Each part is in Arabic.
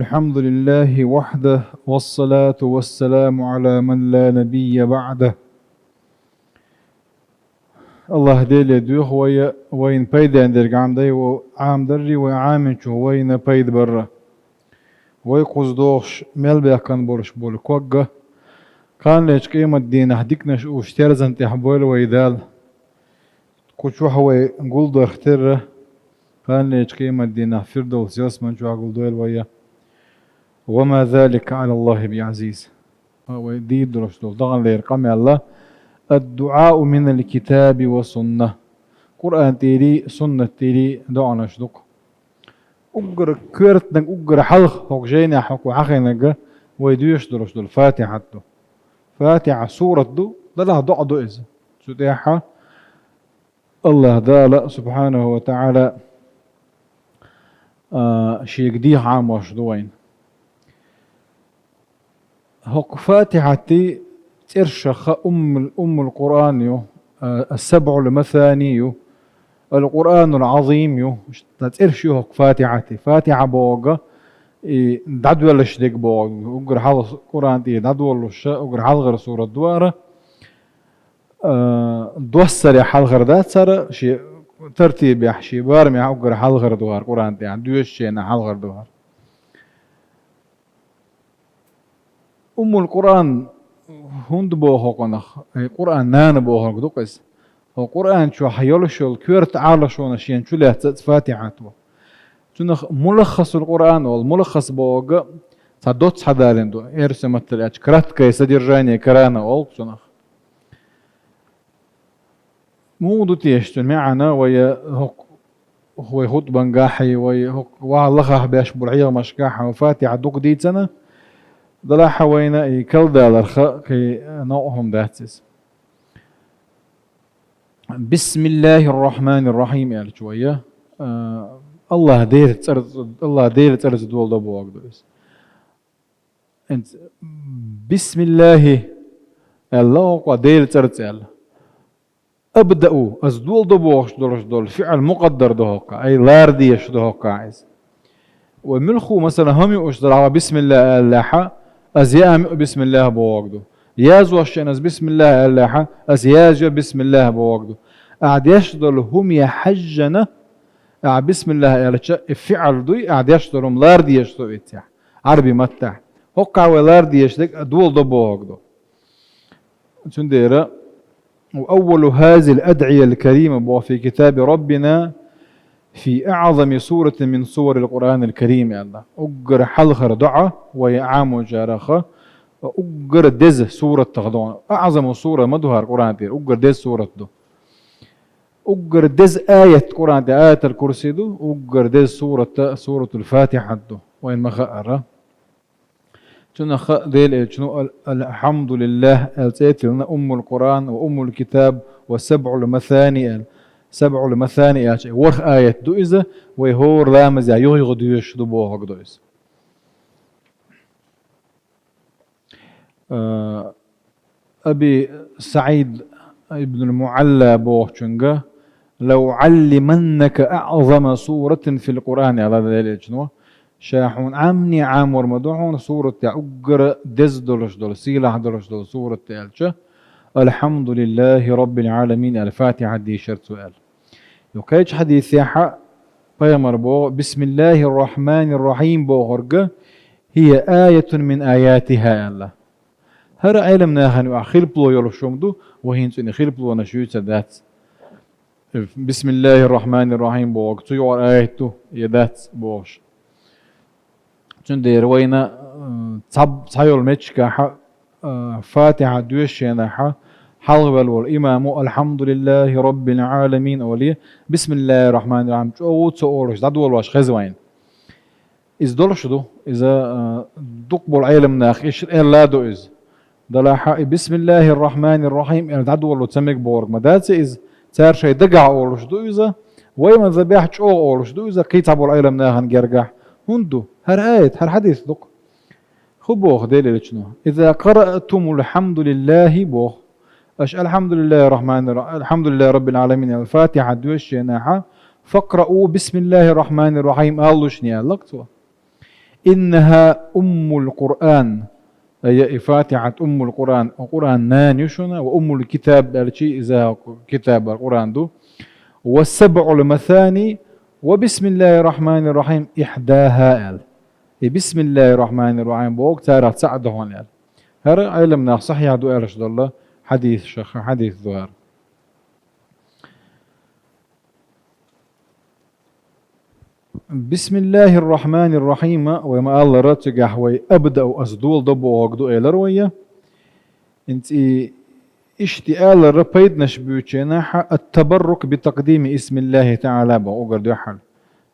الحمد لله وحده والصلاة والسلام على من لا نبي بعده. الله ديل يدوخ وين بيد عندك عام وعام دري وعام شو وين بيد برا ويقص دوش ملبي كان بولش بول كوجة كان ليش قيمة الدين هديكنا واشترزن تحبول ويدال كل شو هو نقول دو اختره كان ليش قيمة الدين فردوس يسمن شو أقول دويل ويا وما ذلك على الله بعزيز. هو دي درش دول ضغن ليرقم الله الدعاء من الكتاب والسنة قرآن تيري سنة تيري دعنا شدق أجر كرت نج أجر حلق هوجينا حكو عخينك ويدوش درش دول فاتحة دو فاتحة سورة دو دلها دع دو إز سديحة الله دال سبحانه وتعالى شيء جديه عام وشدوين هوك فاتحتي ترشخ أم القرآن يو السبع المثاني يو القرآن العظيم يو ترشي هوك فاتحتي فاتحة بوغا دعدو لش ديك بوغ أقر حال القرآن تي دعدو لش أقر حال غير سورة دوارة دوسر يا حال غير دات سر شي ترتيب يحشي بارم يا أقر حال غير دوار قرآن تي عندوش شينا حال غير دوار أم القرآن هند بوهقنخ القرآن نان بوهق دقس هو القرآن شو حيولشول كيرت على شو نشين شو له فاتحته تنخ ملخص القرآن والملخص بوغ صدوت حدالين دو ارسمت الاتش كرات كيس درجاني كرانا اول تنخ مو دو تيشتن معنا ويا هو خط بنجاحي ويا هو والله باش برعيه مشكاحه وفاتحه دوق دي سنه دلا حوينا يكل دالر كي نوعهم داتس بسم الله الرحمن الرحيم يعني شوية الله دير ترز دول دبو أقدرس أنت بسم الله الله قدير ترز أبدأوا أزدول دبو دول فعل مقدر دهوكا أي لارديش دهوكا عايز وملخو مثلا هم يقشدر بسم الله اللحى أزيام بسم الله بوقدو يازو الشنز بسم الله اللحى أزياجو بسم الله بوقدو أعد يشدل هم يحجنا بسم الله فعل دوي أعد يشدلهم لاردي يشدو إتيح عربي متح هقع ولاردي يشدك دول دو بوقدو تندير وأول هذه الأدعية الكريمة في كتاب ربنا في أعظم سورة من سور القرآن الكريم يا الله أجر حلخر دعاء ويعام جارخة أجر دز سورة تغضون أعظم سورة مدهر القرآن دي أجر دز سورة دو أجر دز آية القرآن دي آية الكرسي دو أجر دز سورة الفاتحة دو وين ما خأر شنو خ ديل شنو الحمد لله التيت لنا أم القرآن وأم الكتاب والسبع المثاني سبع المثاني يعني ورخ آية دوئزة ويهور لامز يعني يغيغ دويش دبوه دوئز أبي سعيد ابن المعلى بوغشنغا لو علمنك أعظم سورة في القرآن على ذلك شنو شاحون عمني عام ورمدوحون سورة أقر دز دولش دول سيلح دولش دول سورة تالشة الحمد لله رب العالمين الفاتحة دي شرط سؤال يوكيج حديث يحا بيمر بو بسم الله الرحمن الرحيم بو هرقة هي آية من آياتها الله هر علمنا هنو أخير بلو يلوشومدو وهين سنة خير بلو نشيوت ذات بسم الله الرحمن الرحيم بو هرقة يوار آيته يدات بوش تندير وينا تسايول ميتشكا فاتحة دوشينا حلغل والإمام الحمد لله رب العالمين أوليه بسم الله الرحمن الرحيم شو تسولش دادول واش خزوين إز دولش دو إذا دقبل علم ناخيش إلا دو إز دلاحا بسم الله الرحمن الرحيم يعني دادول وتسميك بورق ما داتس إز تار شيء دقع أولش دو إذا ويما ذبيح شو أولش دو إذا قيتابول علم ناخن جرجح هندو هر آية هر حديث دق خبوخ ديلي لشنو إذا قرأتم الحمد لله بوخ أش الحمد لله الرحمن الرحيم الحمد لله رب العالمين الفاتحة دوش ناحا فاقرأوا بسم الله الرحمن الرحيم الله شنيا لقطوا إنها أم القرآن، أي فاتحة أم القرآن، القرآن نانيشنا وأم الكتاب الشيء إذا كتاب القرآن دو، والسبع المثاني، وبسم الله الرحمن الرحيم إحداها ال. بسم الله الرحمن الرحيم بوق تارة تساعده هون ال. هر علمنا صحيح دو إرش الله حديث شيخ حديث ظهر. بسم الله الرحمن الرحيم وما الله رتجح وأبدأ أصدول ضبو وقدو إلروية انت اشتئال الربيد نشبوتشينا التبرك بتقديم اسم الله تعالى بأوغر دوحل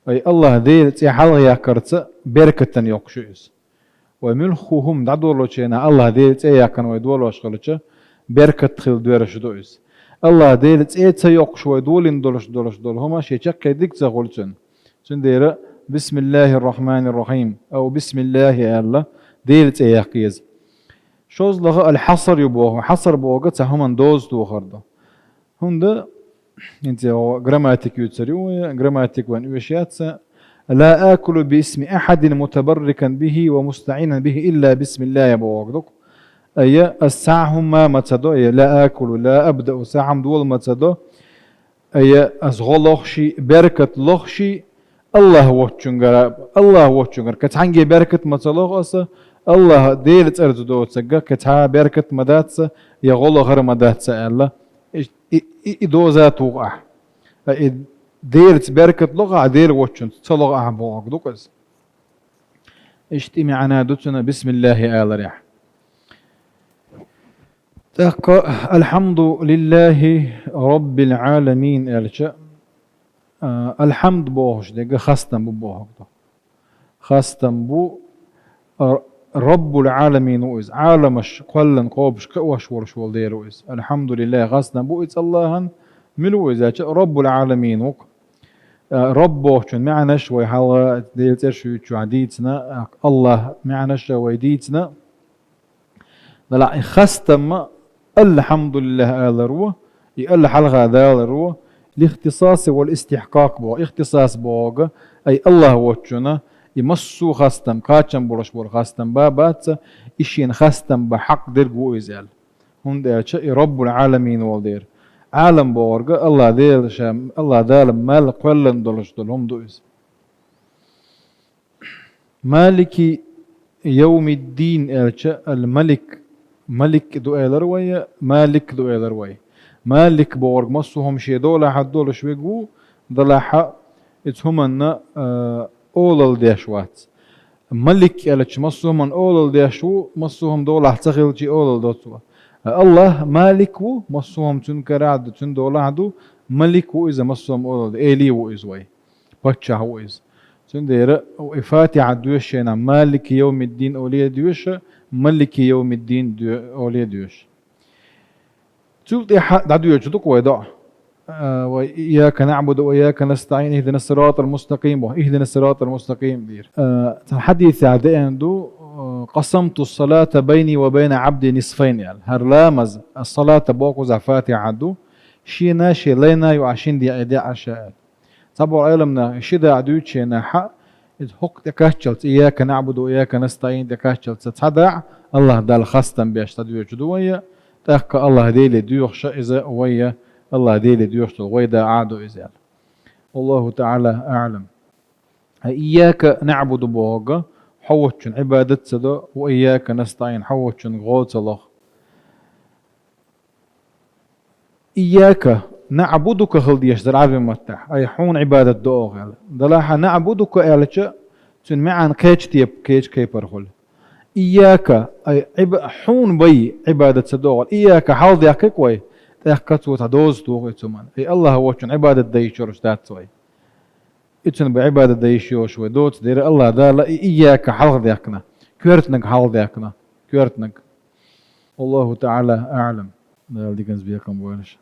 أي الله ديل تحل يا كرت بركة يقشيس وملخهم دعدولو تشينا الله ديل تيا كان ويدولو أشغلتش بركة خل دورش دويس الله ديل تيا يقش ويدولين دولش دول هما شيء ديك تغولتن سنديرة بسم الله الرحمن الرحيم أو بسم الله يا الله ديل تيا قيز شوز لغة الحصر يبوه حصر بوقت هم دوز تو خرده هندا انت جراماتيك يتسريو جراماتيك وان وشيات لا آكل باسم أحد متبركا به ومستعينا به إلا بسم الله يا بوقدك أي الساعهم ما متصدو أي لا آكل لا أبدأ ساعهم دول متصدو أي أزغلخشي بركة لخشي الله وتشنجر الله وتشنجر كتحنجي بركة متصلوخ أصلا الله ديلت أرز دو تسجى كتها بركة مداتس يغلو غير مداتس الله إدوزات وقع ديلت بركة لغة ديل وتشن تصلغ أحبوك دوكس اجتمعنا دوتنا بسم الله آل ريح الحمد لله رب العالمين الشاء الحمد بوهش دقة خاستم بوهك خاستم بو رب العالمين وإز عالمش قلن قوبش كوش ورش والدير وإز الحمد لله غصنا بوئز الله ملو إذا رب العالمين وق ربه شن معنا شوي حلا ديلتر شو عديتنا الله معنا شوي ديتنا لا خستم الحمد لله آل روه يقل حلقة ذال روه الاختصاص والاستحقاق بو اختصاص بوغ أي الله وجهنا يمسو خاستم قاتشم برش بول خاستم بابات إشين خاستم بحق درقو إزال هون دير رب العالمين والدير عالم بورغ الله دير شام الله دال مال قلن دولش دولهم دويز مالك يوم الدين الملك ملك دو إلروية مالك دو إلروية مالك بورغ مسوهم شي دولا حد دولش بيقو دلاحا اتهمنا أولل ديشوات ملك ألتش مصوهم أولل ديشو مصوهم دولة احتغل جي أولل دوتوا الله مالك و مصوهم تنكراد تن دولة عدو ملك و إذا مصوهم أولل إيلي و إزوي باتشا و إز تندير وإفاتي عدوشينا مالك يوم الدين أولي ديوش ملك يوم الدين أولي ديوش تلتي دعدو يجدوك ويدع وإياك نعبد وإياك نستعين اهدنا الصراط المستقيم واهدنا الصراط المستقيم دير الحديث عدو قسمت الصلاة بيني وبين عبدي نصفين يعني هرلامز الصلاة بوقو زعفاتي عدو شينا شي لينا يعشين دي أيدي عشاء طبعا علمنا شدا عدو شينا حق هوك تكاشلت إياك نعبد وإياك نستعين تكاشلت تتحدع الله دال خاستم بيشتدو يجدوية تحكى الله ديلي ديوخ إذا ويا الله ديلي ديوشتل ويدا عادو إزال والله تعالى أعلم إياك نعبد بوغا حوتشن عبادت سدو وإياك نستعين حوتشن غوت الله إياك نعبدك خلديش درعب متح أي حون عبادة دوغ دلاحة نعبدك ألتش تن معان كيش تيب كيش كيبر خل إياك أي حون بي عبادة سدوغ إياك حوض يحكك وي تحكتو تدوز توغي تمان اي الله وچن عبادة دايشورش دات سوي اتن بعبادة دايشوش ودوت دير الله دالا اياك حلق ديكنا كورتنك حلق ديكنا كورتنك والله تعالى اعلم دال دي كنز بيكم بوانش